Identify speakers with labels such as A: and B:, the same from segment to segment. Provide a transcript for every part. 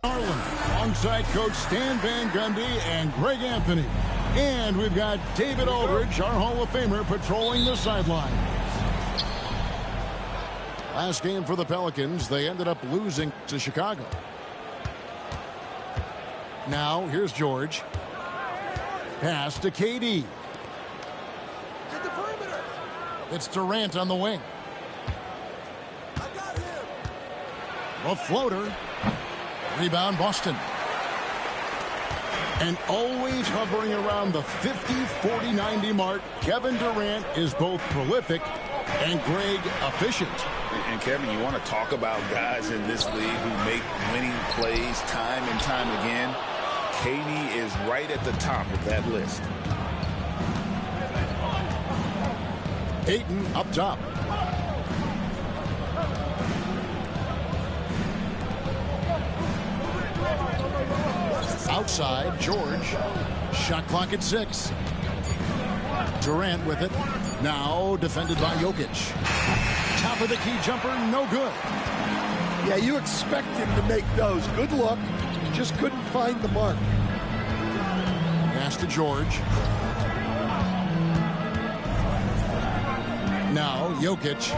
A: Harlan, alongside Coach Stan Van Gundy and Greg Anthony. And we've got David Aldridge, our Hall of Famer, patrolling the sideline. Last game for the Pelicans, they ended up losing to Chicago. Now, here's George. Pass to KD.
B: At the perimeter.
A: It's Durant on the wing.
B: I got him.
A: A floater. Rebound, Boston. And always hovering around the 50, 40, 90 mark, Kevin Durant is both prolific and Greg efficient.
C: And Kevin, you want to talk about guys in this league who make winning plays time and time again. KD is right at the top of that list.
A: Ayton up top. Outside, George. Shot clock at 6. Durant with it. Now defended by Jokic. Top of the key jumper, no good.
B: Yeah, you expect him to make those. Good look. Just couldn't find the mark.
A: Pass to George. Now, Jokic.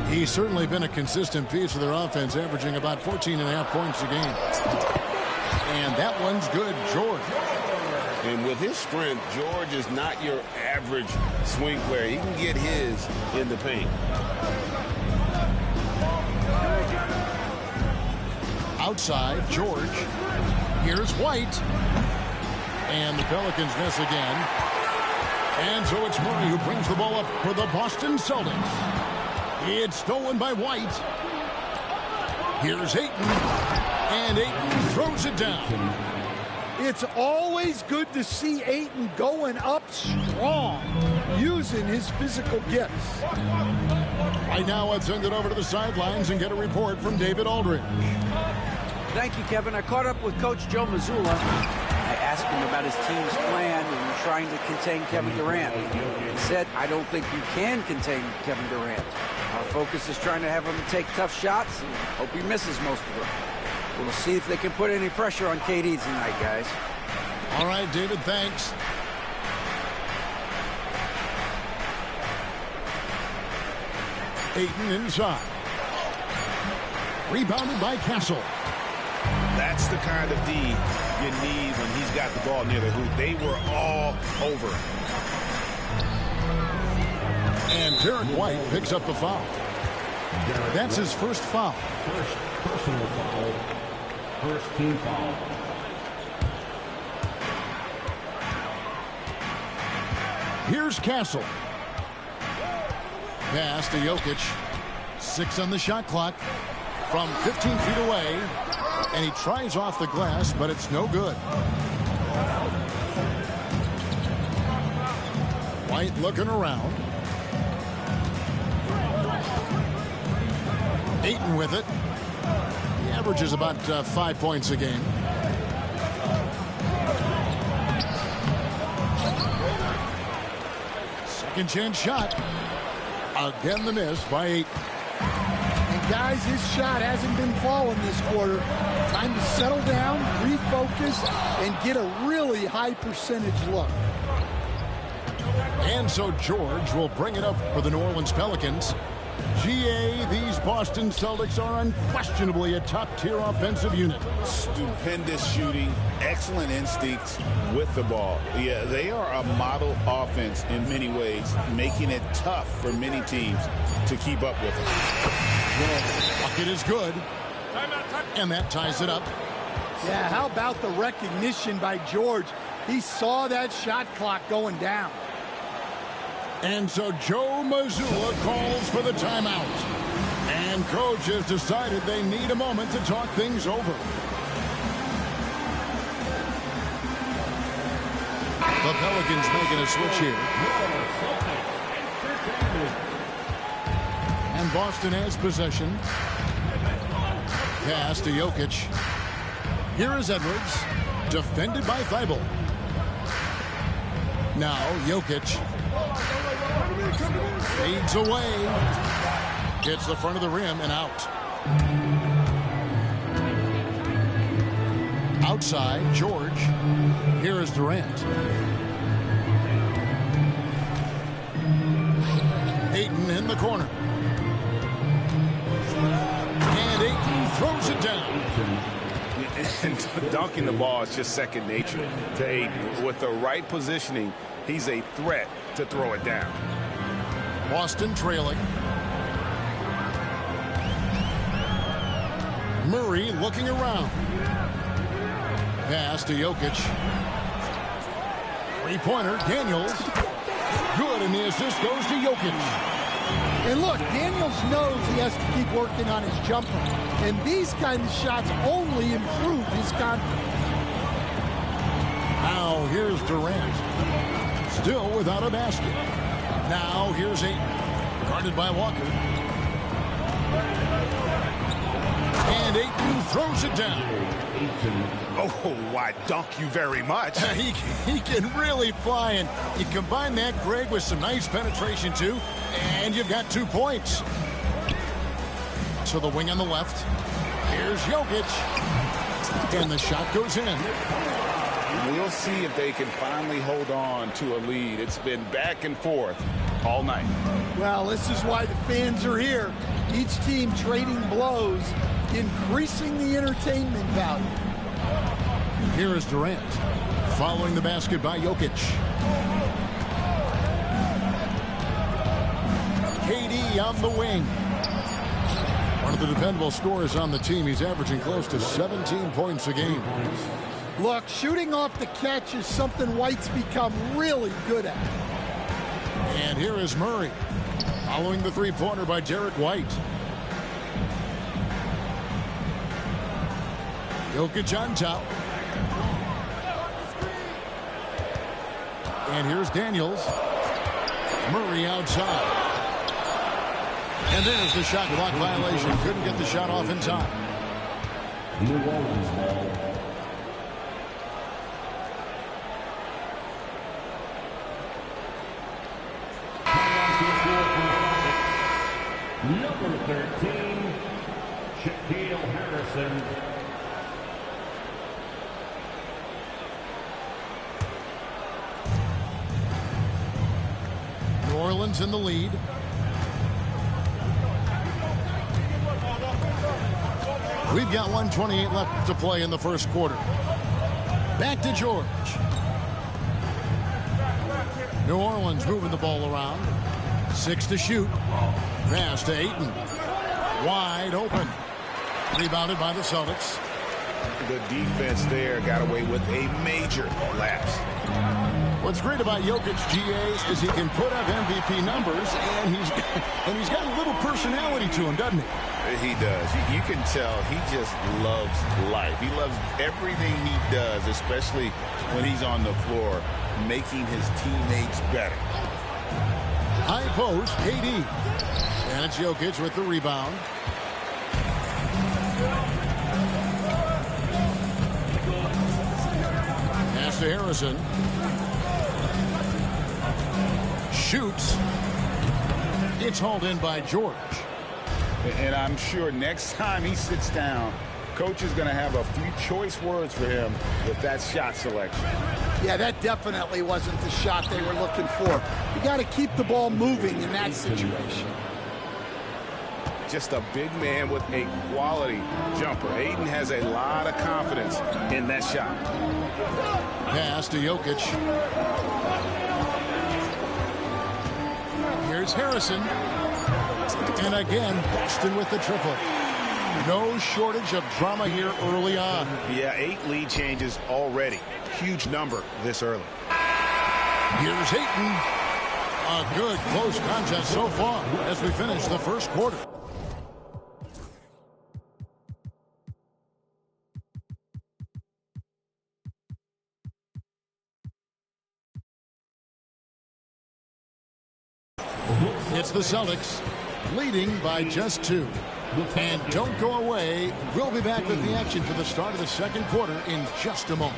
A: He's certainly been a consistent piece of their offense, averaging about 14.5 points a game. And that one's good, George.
D: And with his strength, George is not your average swing player. He can get his in the paint.
A: Outside, George. Here's White. And the Pelicans miss again. And so it's Murray who brings the ball up for the Boston Celtics. It's stolen by White. Here's Ayton. And Ayton throws it down.
B: It's always good to see Ayton going up strong, using his physical gifts.
A: Right now, let's send it over to the sidelines and get a report from David Aldridge.
E: Thank you, Kevin. I caught up with Coach Joe Mazzulla. I asked him about his team's plan in trying to contain Kevin Durant. He said, I don't think you can contain Kevin Durant. Our focus is trying to have him take tough shots and hope he misses most of them. We'll see if they can put any pressure on KD tonight, guys.
A: All right, David, thanks. Ayton inside. Rebounded by Castle.
C: That's the kind of D you need when he's got the ball near the hoop. They were all over him.
A: And Derek White picks up the foul. That's his first foul.
F: First personal foul. First team foul.
A: Here's Castle. Pass to Jokic. 6 on the shot clock. From 15 feet away. And he tries off the glass, but it's no good. White looking around. Ayton with it. He averages about 5 points a game. Second chance shot. Again the miss by Ayton.
B: And guys, his shot hasn't been falling this quarter. Time to settle down, refocus, and get a really high percentage look.
A: And so George will bring it up for the New Orleans Pelicans. GA, these Boston Celtics are unquestionably a top-tier offensive unit.
C: Stupendous shooting, excellent instincts with the ball. Yeah, they are a model offense in many ways, making it tough for many teams to keep up with them.
A: Bucket is good. And that ties it up.
B: Yeah, how about the recognition by George? He saw that shot clock going down.
A: And so Joe Mazzulla calls for the timeout. And coach has decided they need a moment to talk things over. The Pelicans making a switch here. And Boston has possession. Pass to Jokic. Here is Edwards. Defended by Thibault. Now Jokic. Fades away. Hits the front of the rim and out. outside, George. Here is Durant. Ayton in the corner. And Ayton throws it down.
D: And dunking the ball is just second nature to Ayton. With the right positioning, he's a threat to throw it down.
A: Boston trailing. Murray looking around. Pass to Jokic. Three-pointer, Daniels. Good, and the assist goes to Jokic.
B: And look, Daniels knows he has to keep working on his jumper. And these kind of shots only improve his confidence.
A: Now here's Durant. Still without a basket. Now here's Ayton. Guarded by Walker. And Ayton throws it down.
C: Oh, why, dunk you very much.
A: He can really fly, and you combine that, Greg, with some nice penetration, too, and you've got 2 points. So the wing on the left. Here's Jokic. And the shot goes in.
D: We'll see if they can finally hold on to a lead. It's been back and forth all night.
B: Well, this is why the fans are here. Each team trading blows, increasing the entertainment value.
A: Here is Durant. Following the basket by Jokic. KD on the wing. One of the dependable scorers on the team. He's averaging close to 17 points a game.
B: Look, shooting off the catch is something White's become really good at.
A: And here is Murray. Following the three-pointer by Derek White. Jokic on top. And here's Daniels. Murray outside. And there's the shot clock violation. Couldn't get the shot off in time.
F: New Orleans ball. Number 13, Shaquille Harrison.
A: New Orleans in the lead. We've got 1:28 left to play in the first quarter. Back to George. New Orleans moving the ball around. 6 to shoot. Pass to Ayton. Wide open. Rebounded by the Celtics.
C: The defense there got away with a major lapse.
A: What's great about Jokic, GA, is he can put up MVP numbers, and he's got a little personality to him, doesn't he?
C: He does. You can tell he just loves life. He loves everything he does, especially when he's on the floor, making his teammates better.
A: High post, KD. And it's Jokic with the rebound. Pass to Harrison. Shoots. It's hauled in by George.
C: And I'm sure next time he sits down, coach is going to have a few choice words for him with that shot selection.
B: Yeah, that definitely wasn't the shot they were looking for. You got to keep the ball moving in that situation.
C: Just a big man with a quality jumper. Ayton has a lot of confidence in that shot.
A: Pass to Jokic. Here's Harrison. And again, Boston with the triple. No shortage of drama here early on.
C: Yeah, 8 lead changes already. Huge number this early.
A: Here's Ayton. A good close contest so far as we finish the first quarter. It's the Celtics leading by just 2. And don't go away. We'll be back with the action for the start of the second quarter in just a moment.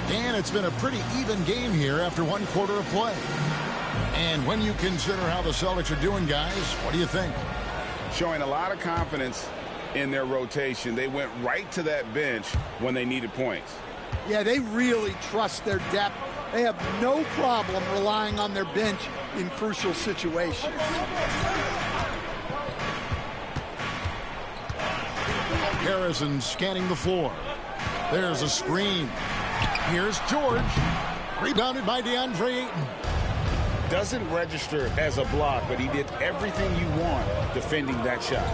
A: And it's been a pretty even game here after 1 quarter of play. And when you consider how the Celtics are doing, guys, what do you think?
D: Showing a lot of confidence in their rotation. They went right to that bench when they needed points.
B: Yeah, they really trust their depth. They have no problem relying on their bench in crucial situations.
A: Harrison scanning the floor. There's a screen. Here's George. Rebounded by DeAndre Ayton.
C: Doesn't register as a block, but he did everything you want defending that shot.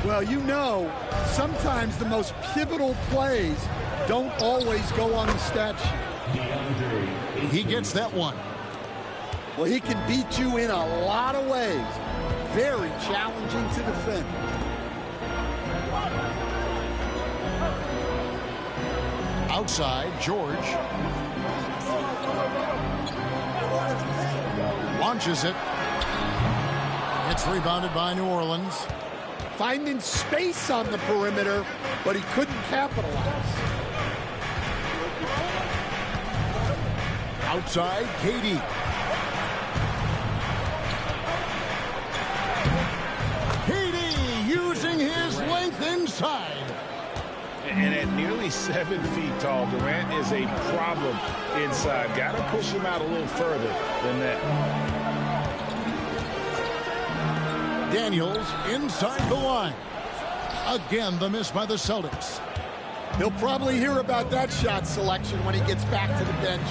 B: Well, you know, sometimes the most pivotal plays don't always go on the stat sheet.
A: He gets that one.
B: Well, he can beat you in a lot of ways. Very challenging to defend.
A: Outside, George. Launches it. It's rebounded by New Orleans.
B: Finding space on the perimeter, but he couldn't capitalize.
A: Outside, KD. KD using his length inside.
C: And at nearly 7 feet tall, Durant is a problem inside. Got to push him out a little further than that.
A: Daniels inside the line. Again, the miss by the Celtics.
B: He'll probably hear about that shot selection when he gets back to the bench.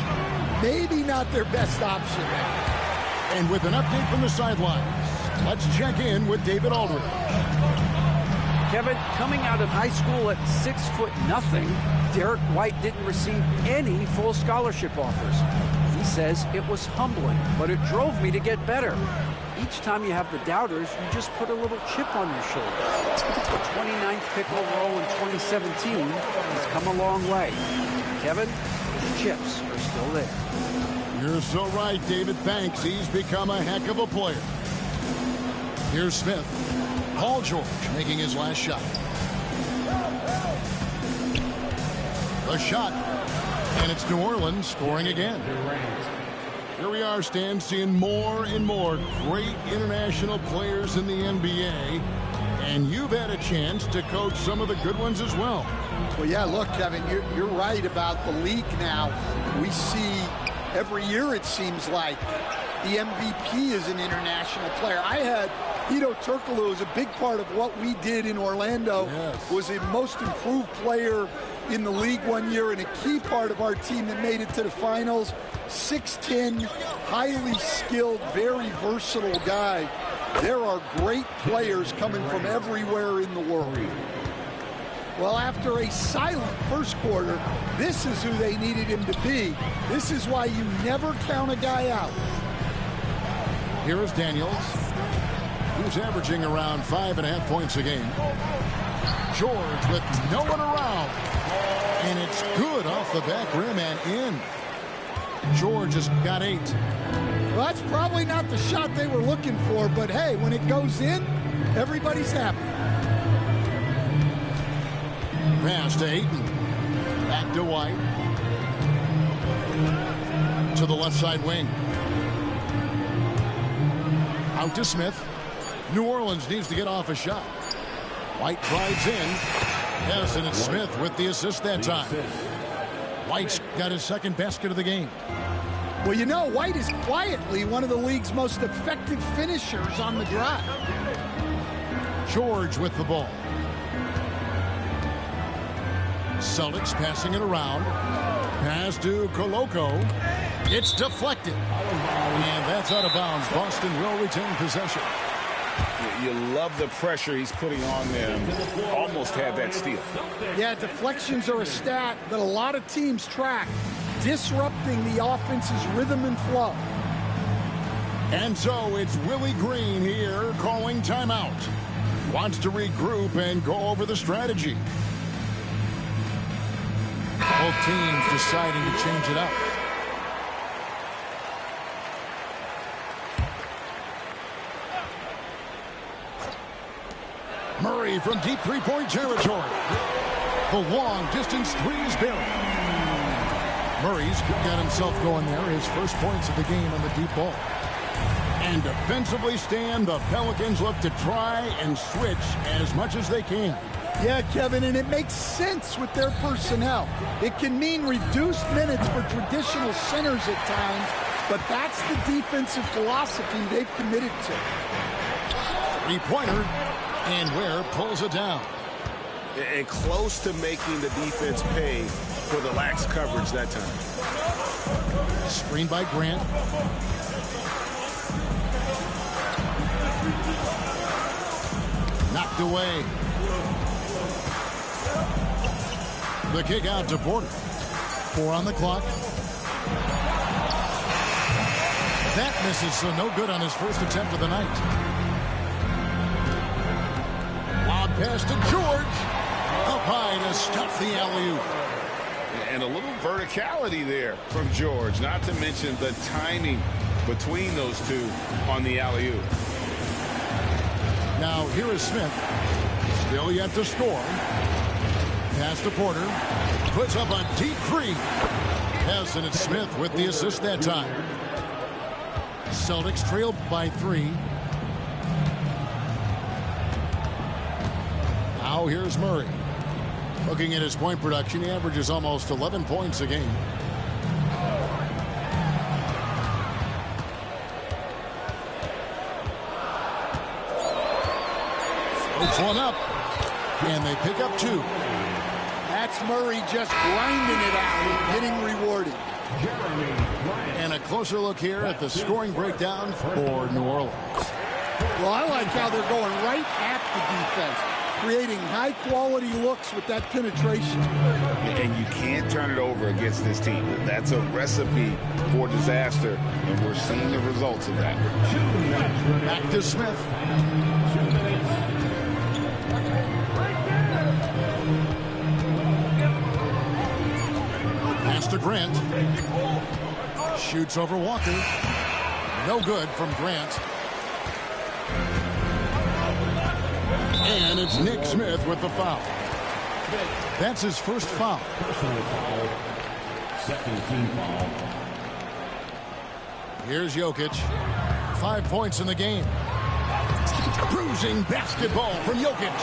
B: Maybe not their best option now.
A: And with an update from the sidelines, let's check in with David Aldridge.
E: Kevin, coming out of high school at 6'0", Derek White didn't receive any full scholarship offers. He says it was humbling, but it drove me to get better. Each time you have the doubters, you just put a little chip on your shoulder. The 29th pick overall in 2017 has come a long way. Kevin, the chips are still there.
A: You're so right, David. Thanks. He's become a heck of a player. Here's Smith. Paul George making his last shot. The shot. And it's New Orleans scoring again. Here we are, Stan, seeing more and more great international players in the NBA. And you've had a chance to coach some of the good ones as well.
B: Well, yeah, look, Kevin, you're right about the league now. We see every year, it seems like, the MVP is an international player. I had Hedo Turkoglu is a big part of what we did in Orlando.
A: Yes.
B: Was a most improved player in the league one year and a key part of our team that made it to the finals. 6'10", highly skilled, very versatile guy. There are great players coming from everywhere in the world. Well, after a silent first quarter, this is who they needed him to be. This is why you never count a guy out.
A: Here is Daniels, who's averaging around 5.5 points a game. George with no one around. And it's good off the back rim and in. George has got 8.
B: Well, that's probably not the shot they were looking for, but hey, when it goes in, everybody's happy.
A: Pass to Ayton. Back to White. To the left side wing. Out to Smith. New Orleans needs to get off a shot. White drives in. Yes, and it's Smith with the assist that time. White's got his second basket of the game.
B: Well, you know, White is quietly one of the league's most effective finishers on the drive.
A: George with the ball. Celtics passing it around. Pass to Koloko. It's deflected. And that's out of bounds. Boston will retain possession.
C: You love the pressure he's putting on them. Almost had that steal.
B: Yeah, deflections are a stat that a lot of teams track, disrupting the offense's rhythm and flow.
A: And so it's Willie Green here calling timeout. Wants to regroup and go over the strategy. Both teams deciding to change it up. Murray from deep three-point territory. The long-distance three is buried. Murray's got himself going there. His first points of the game on the deep ball. And defensively, Stan, the Pelicans look to try and switch as much as they can.
B: Yeah, Kevin, and it makes sense with their personnel. It can mean reduced minutes for traditional centers at times, but that's the defensive philosophy they've committed to.
A: Three-pointer, and Ware pulls it down.
D: And close to making the defense pay for the lax coverage that time.
A: Screen by Grant. Knocked away. The kick out to Porter. 4 on the clock. That misses, so no good on his first attempt of the night. Lob pass to George. Up high to stuff the alley-oop.
D: And a little verticality there from George, not to mention the timing between those two on the alley-oop.
A: Now here is Smith. Still yet to score. Pass to Porter. Puts up a deep three. Yes, and it's Smith with the assist that time. Celtics trailed by 3. Now here's Murray. Looking at his point production, he averages almost 11 points a game. It's one up, and they pick up 2.
B: That's Murray just grinding it out and getting rewarded.
A: And a closer look here at the scoring breakdown for New Orleans.
B: Well, I like how they're going right at the defense, creating high-quality looks with that penetration.
C: And you can't turn it over against this team. That's a recipe for disaster, and we're seeing the results of that.
A: Back to Smith. Pass to Grant. Shoots over Walker. No good from Grant. And it's Nick Smith with the foul. That's his first foul.
F: Personal foul. Second team foul.
A: Here's Jokic. 5 points in the game. Bruising basketball from Jokic.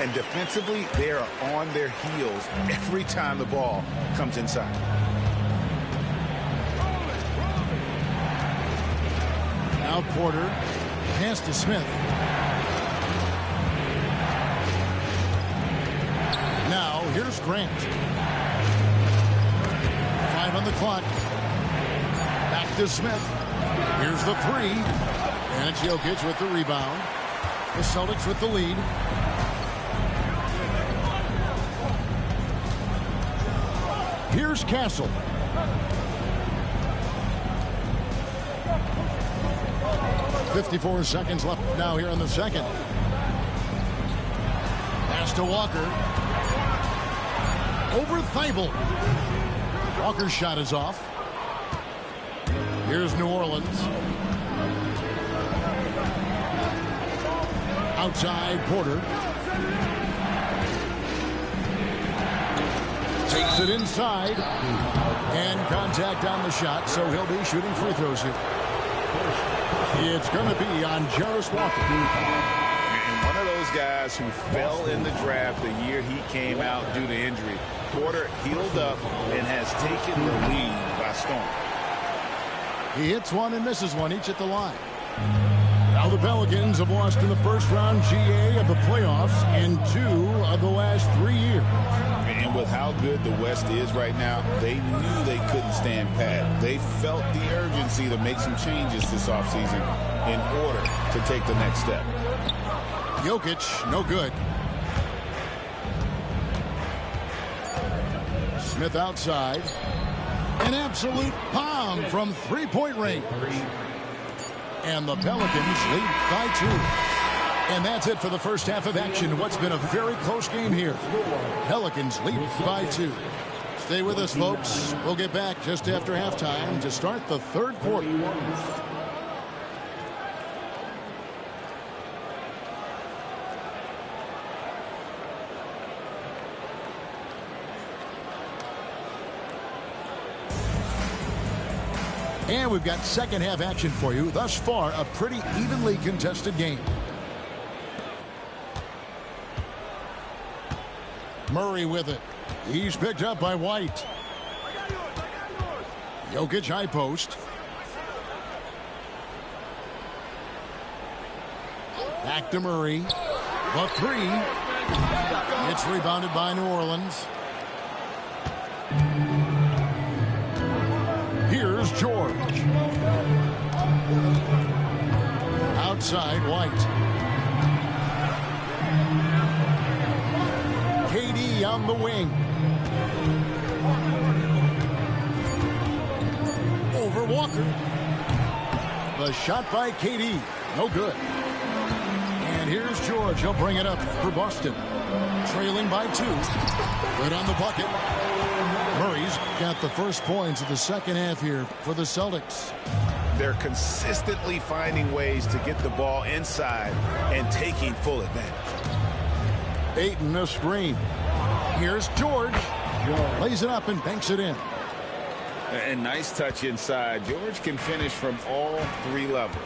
C: And defensively, they are on their heels every time the ball comes inside.
A: Now Porter. Pass to Smith. Now here's Grant. 5 on the clock. Back to Smith. Here's the 3. And it's Jokic with the rebound. The Celtics with the lead. Here's Castle. .54 seconds left now here in the second. Pass to Walker. Over Thibault. Walker's shot is off. Here's New Orleans. Outside Porter. Takes it inside. And contact on the shot, so he'll be shooting free throws here. It's going to be on Jarris Walker.
C: And one of those guys who fell in the draft the year he came out due to injury. Porter healed up and has taken the lead by storm.
A: He hits one and misses one, each at the line. Now the Pelicans have lost in the first round GA of the playoffs in 2 of the last 3 years.
C: And with how good the West is right now, they knew they couldn't stand pat. They felt the urgency to make some changes this offseason in order to take the next step.
A: Jokic, no good. Smith outside. An absolute bomb from three-point range. And the Pelicans lead by 2. And that's it for the first half of action. What's been a very close game here. Pelicans lead by 2. Stay with us, folks. We'll get back just after halftime to start the third quarter. And we've got second half action for you. Thus far, a pretty evenly contested game. Murray with it. He's picked up by White. Jokic high post. Back to Murray. The three. It's rebounded by New Orleans. Here's George. Outside, White. KD on the wing. Over Walker. The shot by KD. No good. And here's George. He'll bring it up for Boston. Trailing by 2. Good on the bucket. Murray's got the first points of the second half here for the Celtics.
C: They're consistently finding ways to get the ball inside and taking full advantage.
A: Ayton a screen. Here's George. Lays it up and banks it in.
C: And nice touch inside. George can finish from all 3 levels.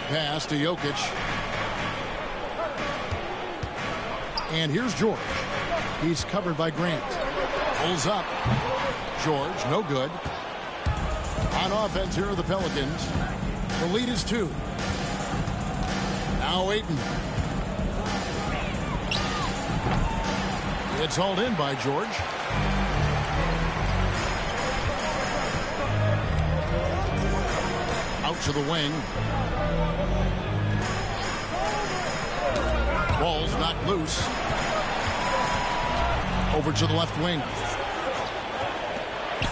A: Pass to Jokic. And here's George. He's covered by Grant. Pulls up. George, no good. On offense, here are the Pelicans. The lead is 2. Now Ayton. It's hauled in by George. Out to the wing. Ball's knocked loose. Over to the left wing.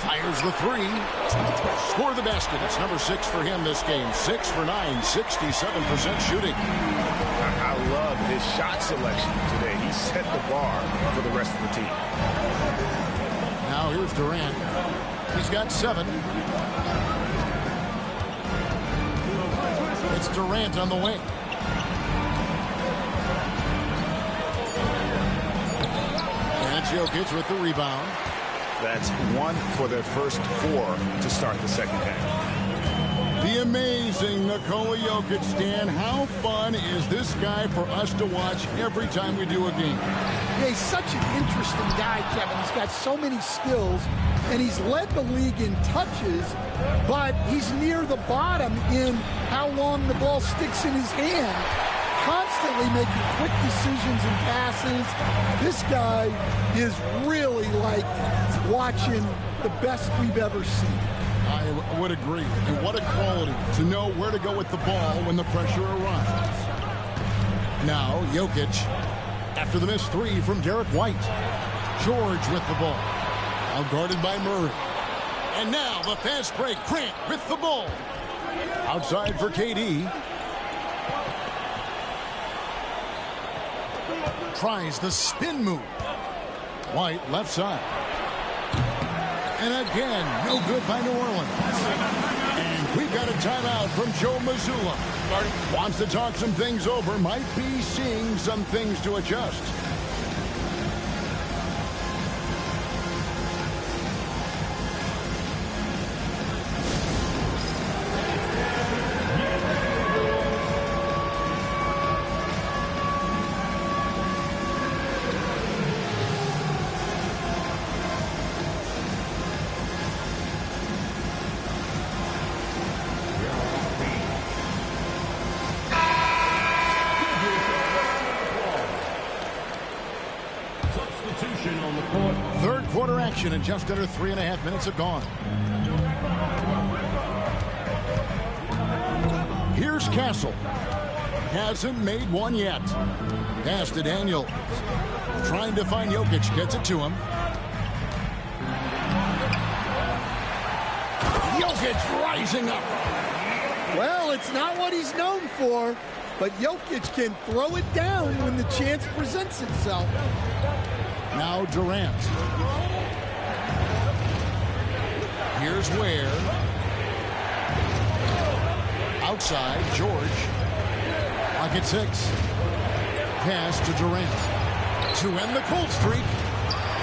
A: Fires the 3. Score the basket. It's number 6 for him this game. 6 for 9. 67% shooting.
C: I love his shot selection today. He set the bar for the rest of the team.
A: Now here's Durant. He's got 7. It's Durant on the wing. That's Jokic with the rebound.
C: That's 1 for their first 4 to start the second half.
A: The amazing Nikola Jokic, Stan. How fun is this guy for us to watch every time we do a game?
B: Yeah, he's such an interesting guy, Kevin. He's got so many skills, and he's led the league in touches, but he's near the bottom in how long the ball sticks in his hand. Constantly making quick decisions and passes. This guy is really like watching the best we've ever seen.
A: I would agree. And what a quality to know where to go with the ball when the pressure arrives. Now, Jokic, after the missed 3 from Derek White. George with the ball. Now guarded by Murray. And now the fast break. Grant with the ball. Outside for KD. Tries the spin move. White left side. And again, no good by New Orleans. And we've got a timeout from Joe Mazzulla. Wants to talk some things over. Might be seeing some things to adjust. Third quarter action, and just under 3.5 minutes have gone. Here's Castle. Hasn't made one yet. Pass to Daniel. Trying to find Jokic. Gets it to him. Jokic rising up.
B: Well, it's not what he's known for, but Jokic can throw it down when the chance presents itself.
A: Now Durant. Here's Ware. Outside, George. Pocket 6. Pass to Durant. To end the cold streak.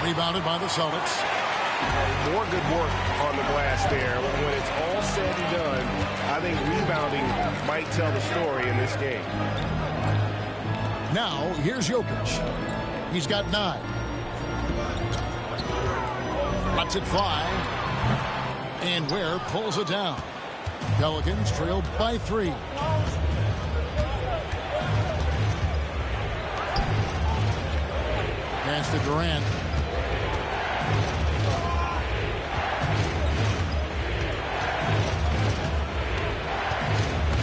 A: Rebounded by the Celtics.
D: More good work on the glass there. When it's all said and done, I think rebounding might tell the story in this game.
A: Now, here's Jokic. He's got 9. Lets it fly. And Ware pulls it down. Pelicans trail by 3. Pass to Durant.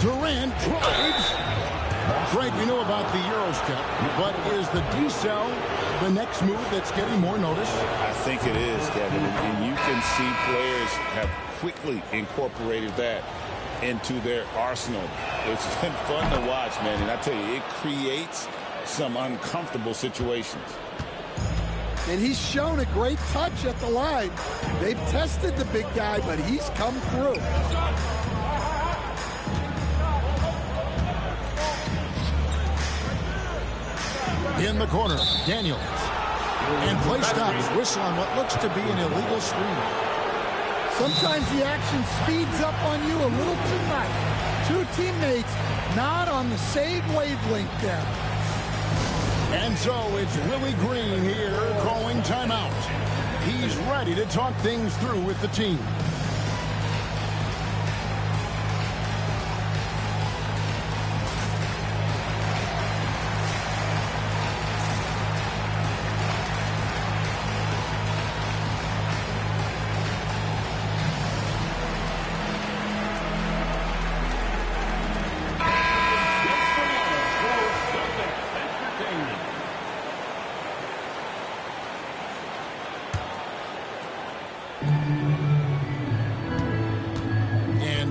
A: Durant drives. Greg, we know about the Euro step, but is the decel the next move that's getting more notice?
C: I think it is, Kevin, and you can see players have quickly incorporated that into their arsenal. It's been fun to watch, man, and I tell you, it creates some uncomfortable situations.
B: And he's shown a great touch at the line. They've tested the big guy, but he's come through.
A: In the corner, Daniels. And play stops. Whistle on what looks to be an illegal screen.
B: Sometimes the action speeds up on you a little too much. Two teammates not on the same wavelength there.
A: And so it's Willie Green here calling timeout. He's ready to talk things through with the team.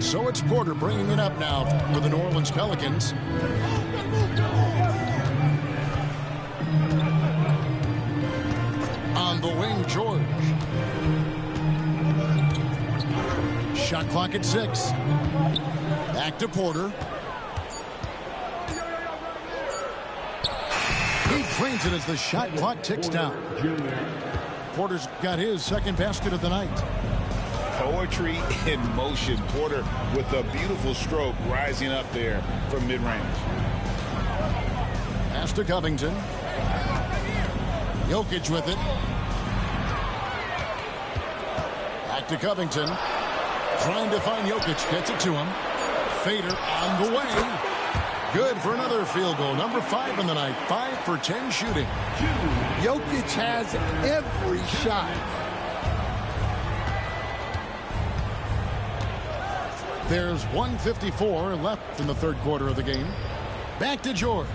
A: So it's Porter bringing it up now for the New Orleans Pelicans. On the wing, George. Shot clock at 6. Back to Porter. He drains it as the shot clock ticks down. Porter's got his second basket of the night.
C: Poetry in motion. Porter with a beautiful stroke rising up there from mid-range.
A: Pass to Covington. Jokic with it. Back to Covington. Trying to find Jokic. Gets it to him. Fader on the way. Good for another field goal. Number 5 in the night. 5 for 10 shooting.
B: Jokic has every shot.
A: There's 1:54 left in the third quarter of the game. Back to George.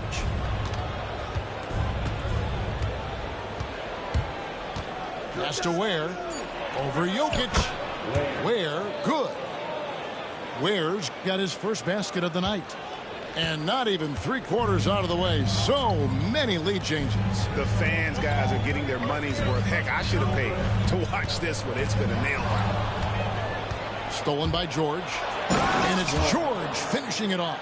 A: Pass to Ware. Over Jokic. Ware, good. Ware's got his first basket of the night. And not even 3/4 out of the way. So many lead changes.
D: The fans, guys, are getting their money's worth. Heck, I should have paid to watch this one. It's been a nail biter.
A: Stolen by George. And it's George finishing it off.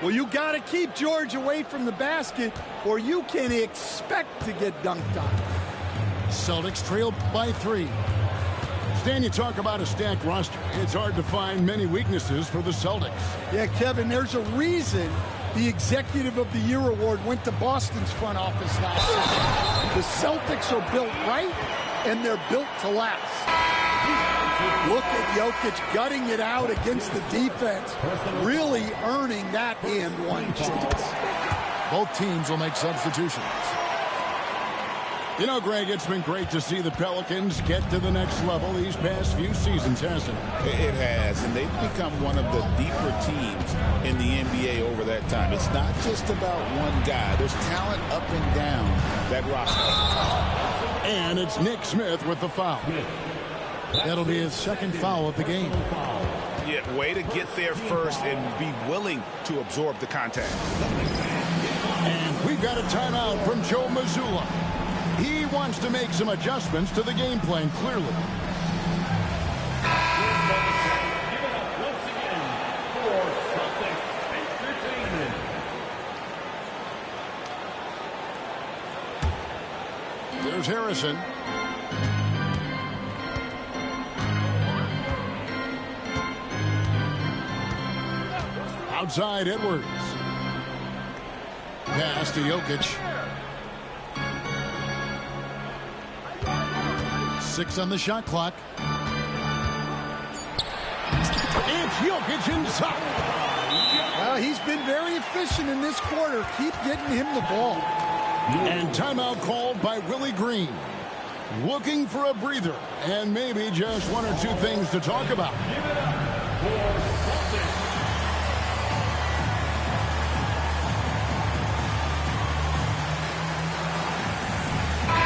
B: Well, you got to keep George away from the basket or you can expect to get dunked on.
A: Celtics trail by 3. Stan, you talk about a stacked roster. It's hard to find many weaknesses for the Celtics.
B: Yeah, Kevin, there's a reason the Executive of the Year award went to Boston's front office last season. The Celtics are built right, and they're built to last. Look at Jokic gutting it out against the defense, really earning that and one chance.
A: Both teams will make substitutions. You know, Greg, it's been great to see the Pelicans get to the next level these past few seasons, hasn't it?
C: It has, and they've become one of the deeper teams in the NBA over that time. It's not just about one guy. There's talent up and down that roster.
A: And it's Nick Smith with the foul. That'll be his second foul of the game.
D: Yeah, way to get there first and be willing to absorb the contact.
A: And we've got a timeout from Joe Mazzulla. He wants to make some adjustments to the game plan, clearly. There's Harrison. Outside Edwards. Pass to Jokic. 6 on the shot clock. It's Jokic inside.
B: Well, he's been very efficient in this quarter. Keep getting him the ball.
A: And timeout called by Willie Green. Looking for a breather and maybe just one or two things to talk about.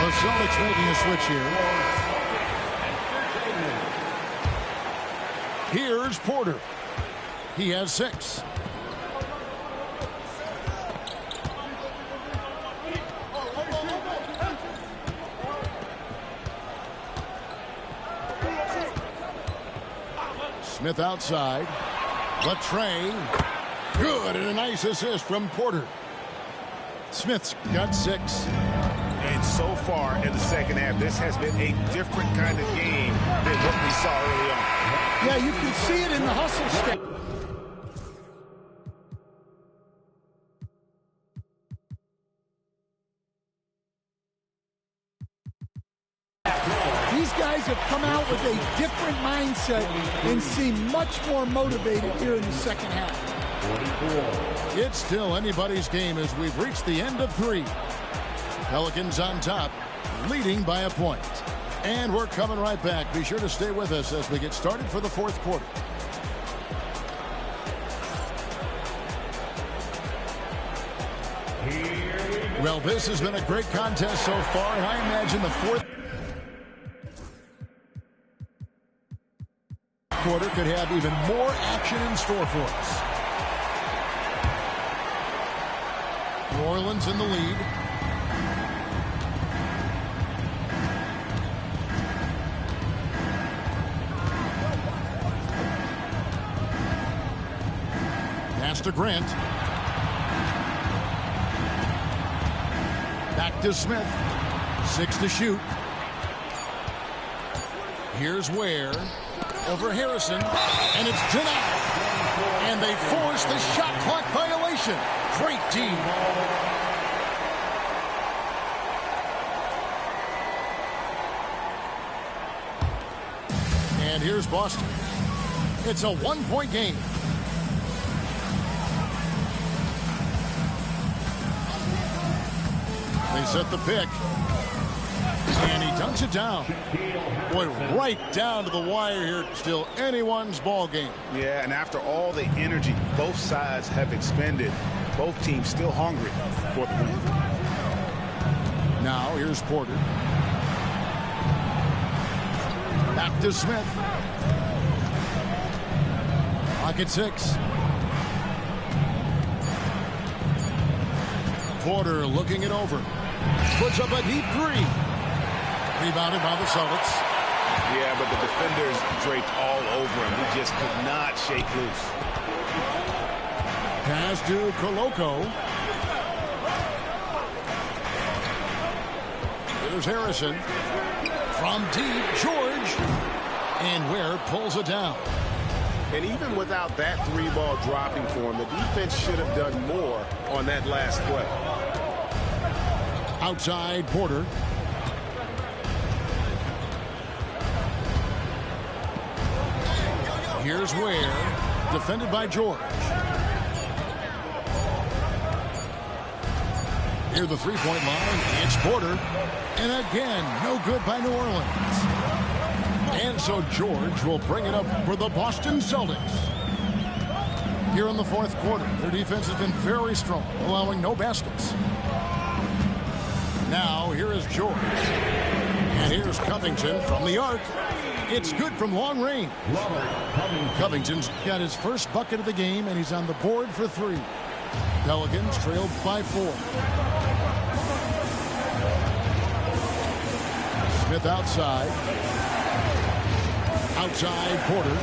A: The Celtics making a switch here. Here's Porter. He has 6. Smith outside. Latrey. Good, and a nice assist from Porter. Smith's got 6.
D: And so far in the second half, this has been a different kind of game than what we saw early on.
B: Yeah, you can see it in the hustle step. These guys have come out with a different mindset and seem much more motivated here in the second half.
A: It's still anybody's game as we've reached the end of 3. Pelicans on top, leading by a point. And we're coming right back. Be sure to stay with us as we get started for the 4th quarter. Well, this has been a great contest so far, and I imagine the 4th quarter could have even more action in store for us. New Orleans in the lead. Pass to Grant. Back to Smith. 6 to shoot. Here's Ware. Over Harrison. And it's denied. And they force the shot clock violation. Great team. And here's Boston. It's a 1-point game. They set the pick. And he dunks it down. Boy, right down to the wire here. Still anyone's ball game.
D: Yeah, and after all the energy both sides have expended, both teams still hungry for the win.
A: Now here's Porter. Back to Smith. Pocket 6. Porter looking it over. Puts up a deep 3. Rebounded by the Celtics.
D: Yeah, but the defenders draped all over him. He just could not shake loose.
A: Pass to Koloko. There's Harrison. From deep, George. And Ware pulls it down.
D: And even without that 3-ball dropping for him, the defense should have done more on that last play.
A: Outside Porter. Here's Ware, defended by George. Near the 3-point line, it's Porter. And again, no good by New Orleans. And so George will bring it up for the Boston Celtics. Here in the 4th quarter, their defense has been very strong, allowing no baskets. Now, here is George. And here's Covington from the arc. It's good from long range. Covington's got his first bucket of the game, and he's on the board for 3. Pelicans trailed by 4. Smith outside. Outside Porter.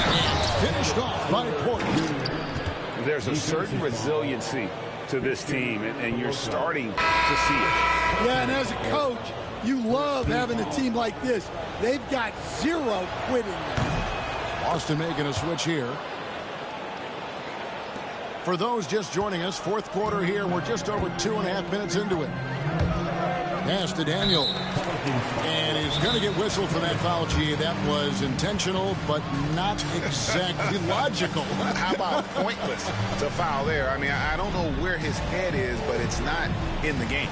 A: And finished off by Porter.
D: There's a certain resiliency to this team, and you're starting to see it.
B: Yeah, and as a coach, You love having a team like this. They've got zero quitting there.
A: Boston making a switch here. For those just joining us, fourth quarter here. We're just over 2.5 minutes into it. Pass to Daniel. And he's going to get whistled for that foul, G. That was intentional, but not exactly logical.
D: How about pointless to foul there? I mean, I don't know where his head is, but it's not in the game.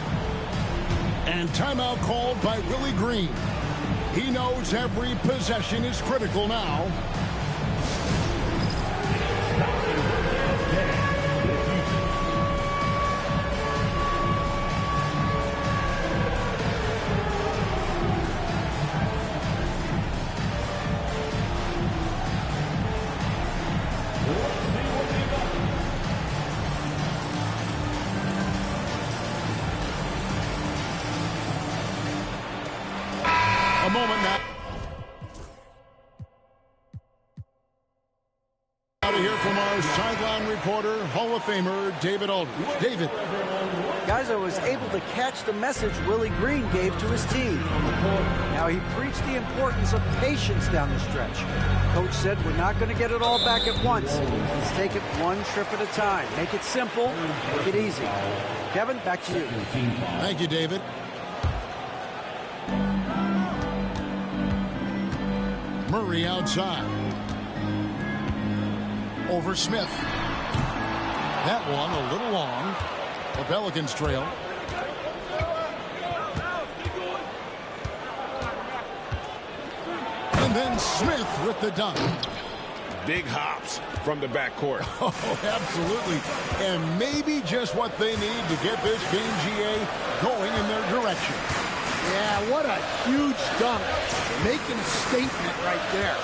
A: And timeout called by Willie Green. He knows every possession is critical now. A moment now. Out of here from our sideline reporter, Hall of Famer David Aldridge. David.
E: Guys, I was able to catch the message Willie Green gave to his team. Now, he preached the importance of patience down the stretch. Coach said we're not going to get it all back at once. Let's take it one trip at a time. Make it simple, make it easy. Kevin, back to you.
A: Thank you, David. Murray outside. Over Smith. That one a little long. The Pelicans trail. And then Smith with the dunk.
D: Big hops from the backcourt.
A: Oh, absolutely. And maybe just what they need to get this game, GA, going in their direction.
B: Yeah, what a huge dunk. Making a statement right there.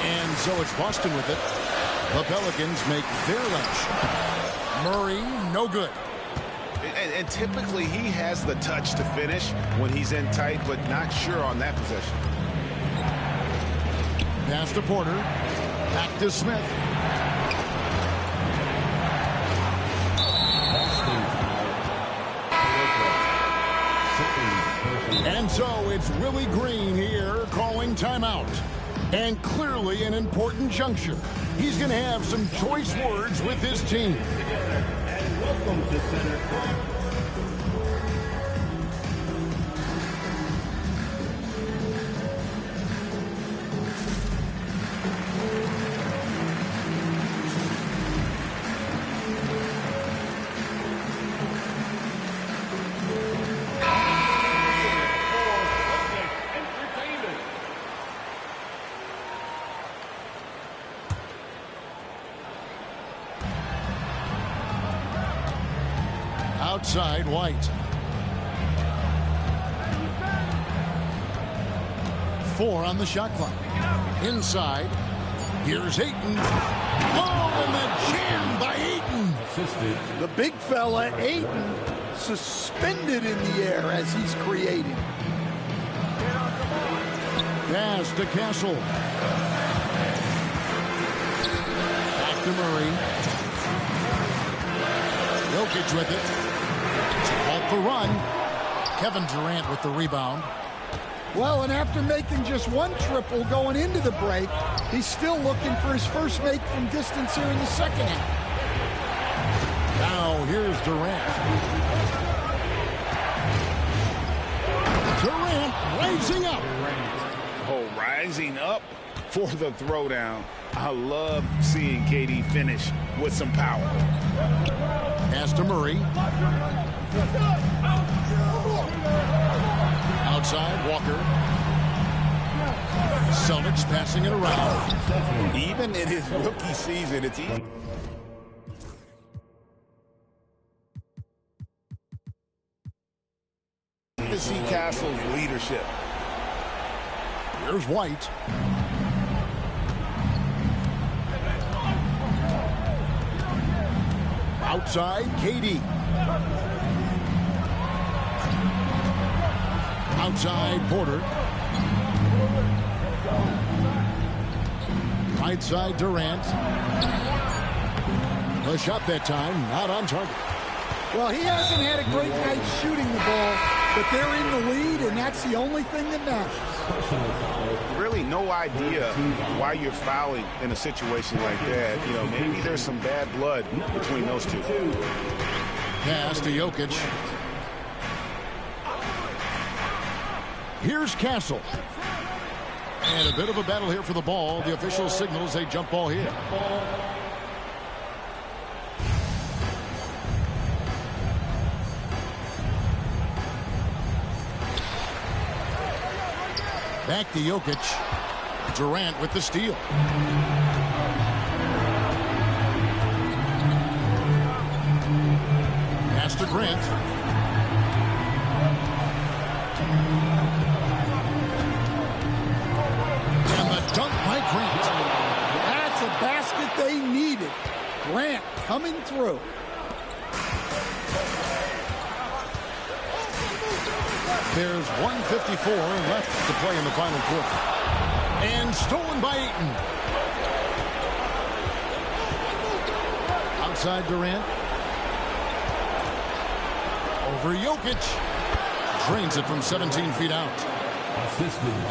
A: And so it's Boston with it. The Pelicans make their lunch. Murray, no good.
D: And typically he has the touch to finish when he's in tight, but not sure on that possession.
A: Pass to Porter. Back to Smith. And so it's Willie Green here calling timeout. And clearly an important juncture. He's going to have some choice words with his team.
F: And welcome to center court.
A: Outside, White. 4 on the shot clock. Inside, here's Ayton. Oh, and the jam by Ayton.
F: Assisted.
B: The big fella, Ayton, suspended in the air as he's creating.
A: Pass to Castle. Back to Murray. Jokic with it. Off the run. Kevin Durant with the rebound.
B: Well, and after making just one triple going into the break, he's still looking for his first make from distance here in the second half.
A: Now here's Durant. Durant rising up.
D: Oh, rising up for the throwdown. I love seeing KD finish with some power.
A: Pass to Murray. Outside, Walker. Celtics passing it around.
D: Even in his rookie season, it's easy to see Castle's leadership.
A: Here's White. Outside, KD. Outside, Porter. Right side, Durant. The shot that time, not on target.
B: Well, he hasn't had a great night shooting the ball, but they're in the lead, and that's the only thing that matters.
D: Really no idea why you're fouling in a situation like that. You know, maybe there's some bad blood between those two.
A: Pass to Jokic. Here's Castle. And a bit of a battle here for the ball. The official signals a jump ball here. Back to Jokic. Durant with the steal. Pass to Grant. And the dunk by Grant.
B: That's a basket they needed. Grant coming through.
A: There's 1:54 left to play in the final quarter. And stolen by Ayton. Outside Durant. Over Jokic. Drains it from 17 feet out.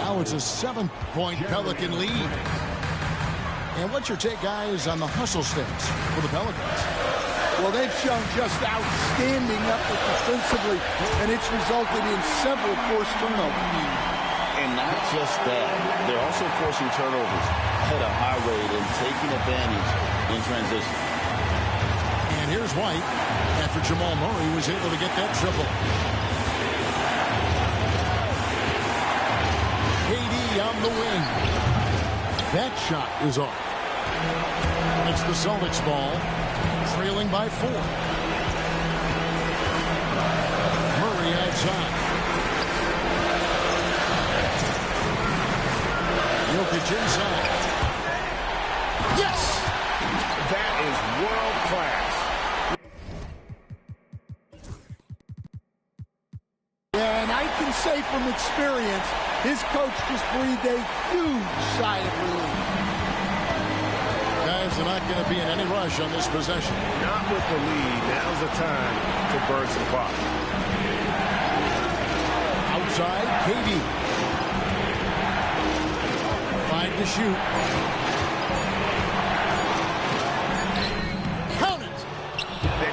A: Now it's a 7-point Pelican lead. And what's your take, guys, on the hustle stance for the Pelicans?
B: Well, they've shown just outstanding effort defensively, and it's resulted in several forced turnovers.
C: And not just that, they're also forcing turnovers at a high rate and taking advantage in transition.
A: And here's White after Jamal Murray was able to get that triple. KD on the wing. That shot is off. And it's the Celtics ball, trailing by 4. Murray outside. Jokic inside. Yes!
D: That is world class.
B: Yeah, and I can say from experience, his coach just breathed a huge sigh of relief.
A: Guys are not going to be in any rush on this possession.
D: Not with the lead. Now's the time to burn some clock.
A: Outside, KD. 5 to shoot. Count it!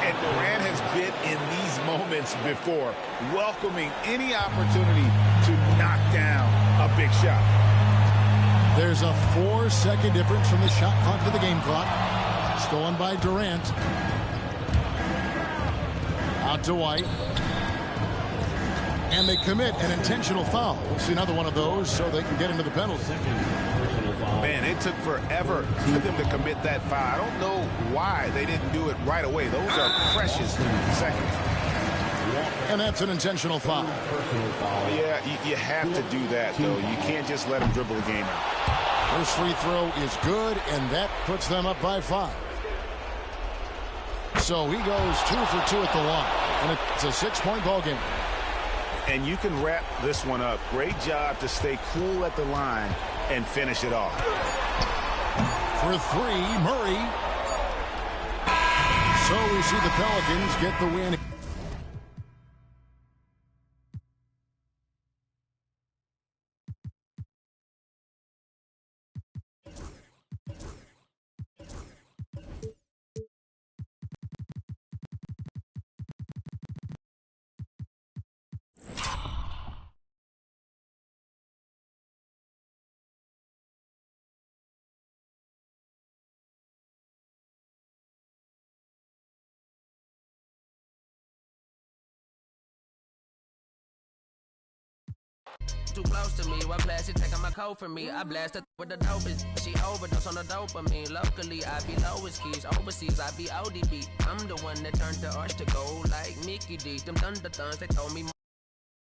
D: And Durant has been in these moments before, welcoming any opportunity to knock down a big shot.
A: There's a 4-second difference from the shot clock to the game clock. Stolen by Durant. Out to White. And they commit an intentional foul. We'll see another one of those so they can get into the penalty.
D: Man, it took forever for them to commit that foul. I don't know why they didn't do it right away. Those are precious seconds.
A: And that's an intentional foul.
D: Yeah, you have to do that, though. You can't just let them dribble the game out.
A: First free throw is good, and that puts them up by 5. So he goes 2 for 2 at the line, and it's a 6-point ball game.
D: And you can wrap this one up. Great job to stay cool at the line and finish it off.
A: For 3, Murray. So we see the Pelicans get the win.
G: Too close to me, what plastic taking my coat from me? I blasted with the dopest. She overdose on the dopamine. Locally, I be lowest keys. Overseas, I be ODB. I'm the one that turned the arch to gold like Mickey D. Them thunder thuns, they told me